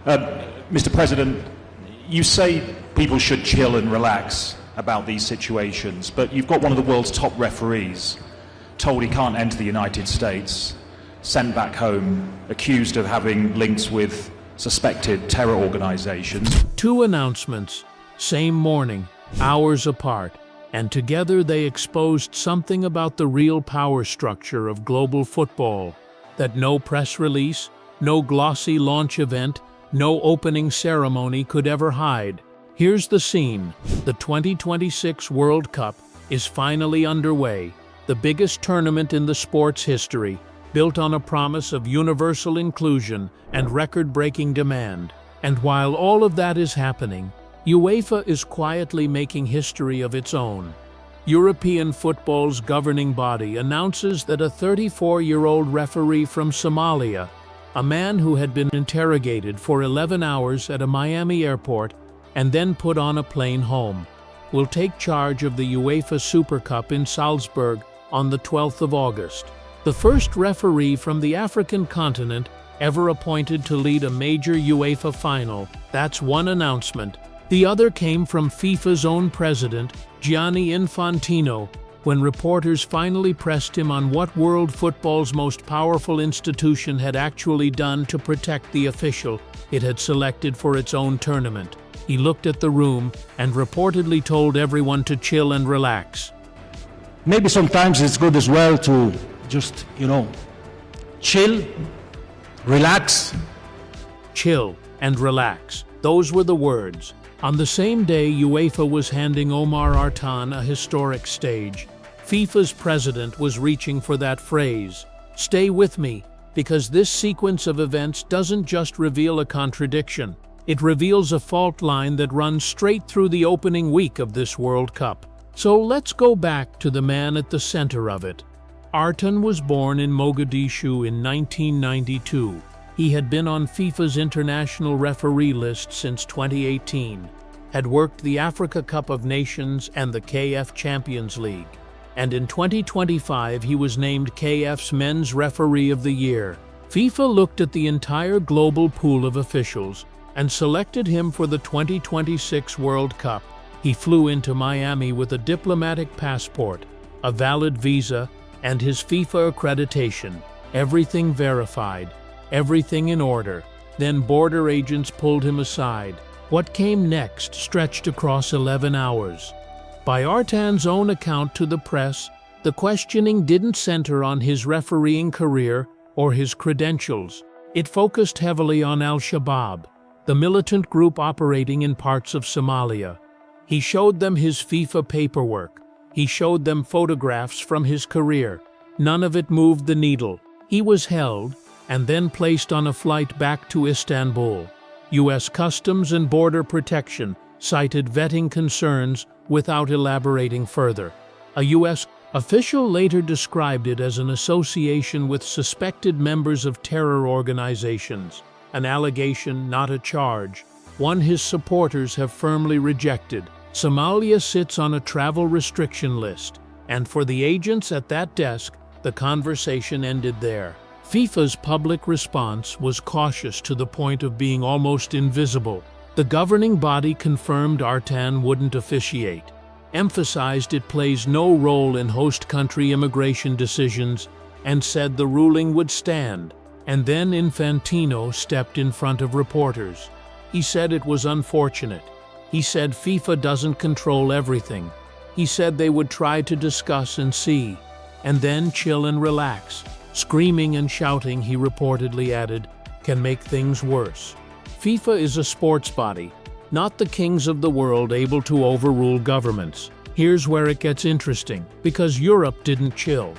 Mr. President, you say people should chill and relax about these situations, but you've got one of the world's top referees told he can't enter the United States, sent back home, accused of having links with suspected terror organizations. Two announcements, same morning, hours apart, and together they exposed something about the real power structure of global football that no press release, no glossy launch event, no opening ceremony could ever hide. Here's the scene. The 2026 World Cup is finally underway, the biggest tournament in the sport's history, built on a promise of universal inclusion and record-breaking demand. And while all of that is happening, UEFA is quietly making history of its own. European football's governing body announces that a 34-year-old referee from Somalia, a man who had been interrogated for 11 hours at a Miami airport and then put on a plane home, will take charge of the UEFA Super Cup in Salzburg on the 12th of August. The first referee from the African continent ever appointed to lead a major UEFA final. That's one announcement. The other came from FIFA's own president, Gianni Infantino, when reporters finally pressed him on what world football's most powerful institution had actually done to protect the official it had selected for its own tournament. He looked at the room and reportedly told everyone to chill and relax. Maybe sometimes it's good as well to just, chill, relax. Chill and relax. Those were the words. On the same day, UEFA was handing Omar Artan a historic stage. FIFA's president was reaching for that phrase. Stay with me, because this sequence of events doesn't just reveal a contradiction. It reveals a fault line that runs straight through the opening week of this World Cup. So let's go back to the man at the center of it. Artan was born in Mogadishu in 1992. He had been on FIFA's international referee list since 2018, had worked the Africa Cup of Nations and the KF Champions League, and in 2025 he was named KF's Men's Referee of the Year. FIFA looked at the entire global pool of officials and selected him for the 2026 World Cup. He flew into Miami with a diplomatic passport, a valid visa, and his FIFA accreditation. Everything verified. Everything in order. Then border agents pulled him aside. What came next stretched across 11 hours. By Artan's own account to the press, the questioning didn't center on his refereeing career or his credentials. It focused heavily on Al-Shabaab, the militant group operating in parts of Somalia. He showed them his FIFA paperwork. He showed them photographs from his career. None of it moved the needle. He was held and then placed on a flight back to Istanbul. U.S. Customs and Border Protection cited vetting concerns without elaborating further. A U.S. official later described it as an association with suspected members of terror organizations, an allegation, not a charge, one his supporters have firmly rejected. Somalia sits on a travel restriction list, and for the agents at that desk, the conversation ended there. FIFA's public response was cautious to the point of being almost invisible. The governing body confirmed Artan wouldn't officiate, emphasized it plays no role in host country immigration decisions, and said the ruling would stand. And then Infantino stepped in front of reporters. He said it was unfortunate. He said FIFA doesn't control everything. He said they would try to discuss and see, and then chill and relax. Screaming and shouting, he reportedly added, can make things worse. FIFA is a sports body, not the kings of the world able to overrule governments. Here's where it gets interesting, because Europe didn't chill.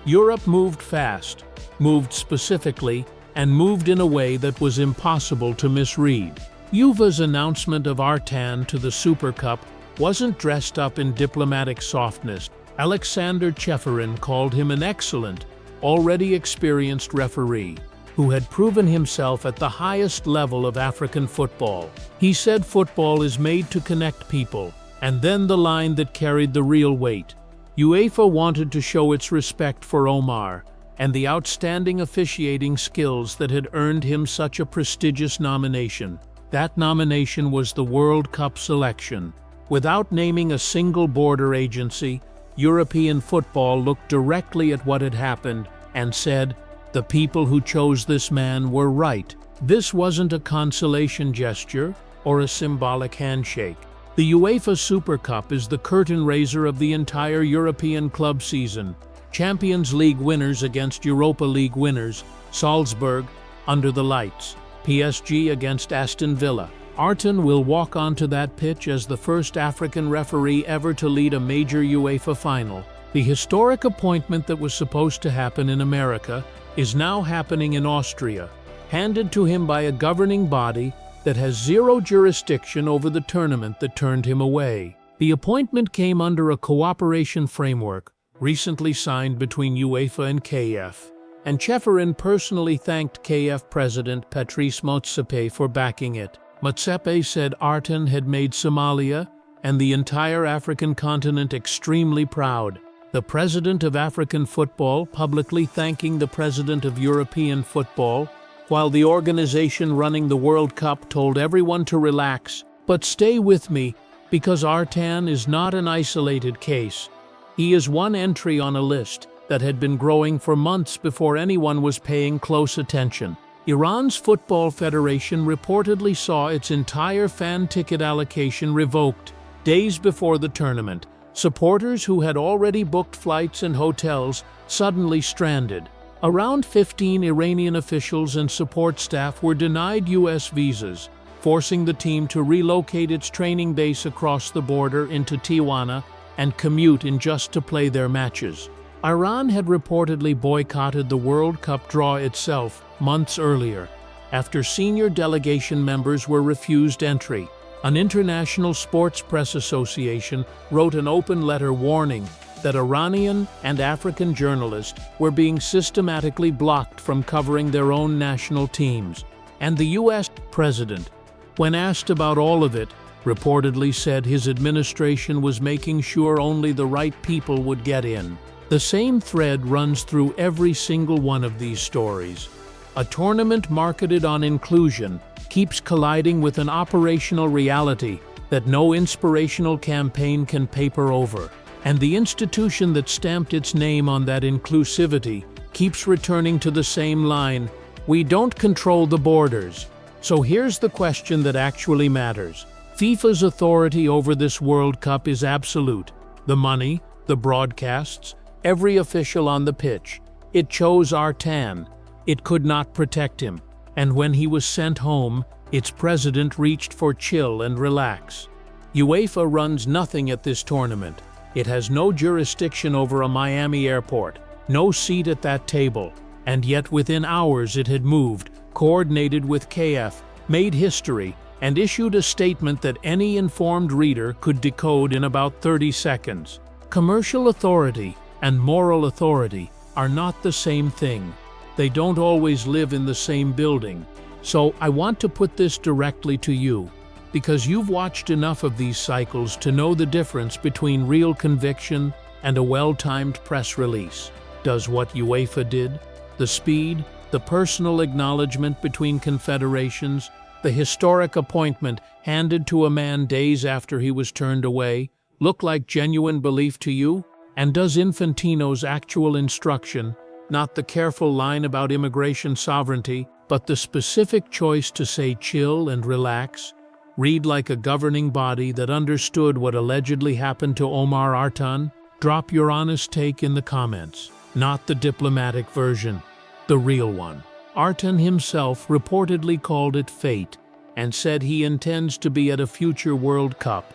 Europe moved fast, moved specifically, and moved in a way that was impossible to misread. UEFA's announcement of Artan to the Super Cup wasn't dressed up in diplomatic softness. Alexander Cheferin called him an excellent, already experienced referee who had proven himself at the highest level of African football. He said football is made to connect people, and then the line that carried the real weight. UEFA wanted to show its respect for Omar, and the outstanding officiating skills that had earned him such a prestigious nomination. That nomination was the World Cup selection. Without naming a single border agency, European football looked directly at what had happened and said, "The people who chose this man were right." This wasn't a consolation gesture or a symbolic handshake. The UEFA Super Cup is the curtain raiser of the entire European club season. Champions League winners against Europa League winners, Salzburg under the lights, PSG against Aston Villa. Artan will walk onto that pitch as the first African referee ever to lead a major UEFA final. The historic appointment that was supposed to happen in America is now happening in Austria, handed to him by a governing body that has zero jurisdiction over the tournament that turned him away. The appointment came under a cooperation framework recently signed between UEFA and KF, and Ceferin personally thanked KF President Patrice Motsepe for backing it. Motsepe said Artan had made Somalia and the entire African continent extremely proud. The president of African football publicly thanking the president of European football, while the organization running the World Cup told everyone to relax. But stay with me, because Artan is not an isolated case. He is one entry on a list that had been growing for months before anyone was paying close attention. Iran's Football Federation reportedly saw its entire fan ticket allocation revoked days before the tournament. Supporters who had already booked flights and hotels suddenly stranded. Around 15 Iranian officials and support staff were denied U.S. visas, forcing the team to relocate its training base across the border into Tijuana and commute in just to play their matches. Iran had reportedly boycotted the World Cup draw itself months earlier, after senior delegation members were refused entry. An international sports press association wrote an open letter warning that Iranian and African journalists were being systematically blocked from covering their own national teams. And the U.S. president, when asked about all of it, reportedly said his administration was making sure only the right people would get in. The same thread runs through every single one of these stories. A tournament marketed on inclusion keeps colliding with an operational reality that no inspirational campaign can paper over. And the institution that stamped its name on that inclusivity keeps returning to the same line: we don't control the borders. So here's the question that actually matters. FIFA's authority over this World Cup is absolute. The money, the broadcasts, every official on the pitch. It chose Artan. It could not protect him. And when he was sent home, its president reached for chill and relax. UEFA runs nothing at this tournament. It has no jurisdiction over a Miami airport, no seat at that table, and yet within hours it had moved, coordinated with KF, made history, and issued a statement that any informed reader could decode in about 30 seconds. Commercial authority and moral authority are not the same thing. They don't always live in the same building. So I want to put this directly to you, because you've watched enough of these cycles to know the difference between real conviction and a well-timed press release. Does what UEFA did, the speed, the personal acknowledgement between confederations, the historic appointment handed to a man days after he was turned away, look like genuine belief to you? And does Infantino's actual instruction, not the careful line about immigration sovereignty, but the specific choice to say chill and relax, read like a governing body that understood what allegedly happened to Omar Artan? Drop your honest take in the comments. Not the diplomatic version, the real one. Artan himself reportedly called it fate and said he intends to be at a future World Cup.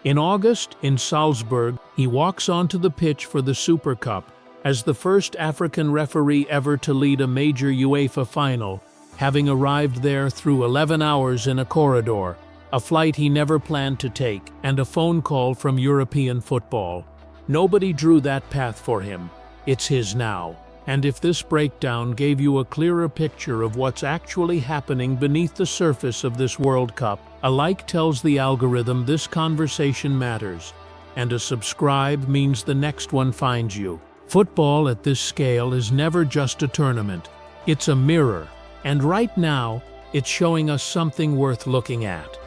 In August, in Salzburg, he walks onto the pitch for the Super Cup as the first African referee ever to lead a major UEFA final, having arrived there through 11 hours in a corridor, a flight he never planned to take, and a phone call from European football. Nobody drew that path for him. It's his now. And if this breakdown gave you a clearer picture of what's actually happening beneath the surface of this World Cup, a like tells the algorithm this conversation matters, and a subscribe means the next one finds you. Football at this scale is never just a tournament. It's a mirror, and right now, it's showing us something worth looking at.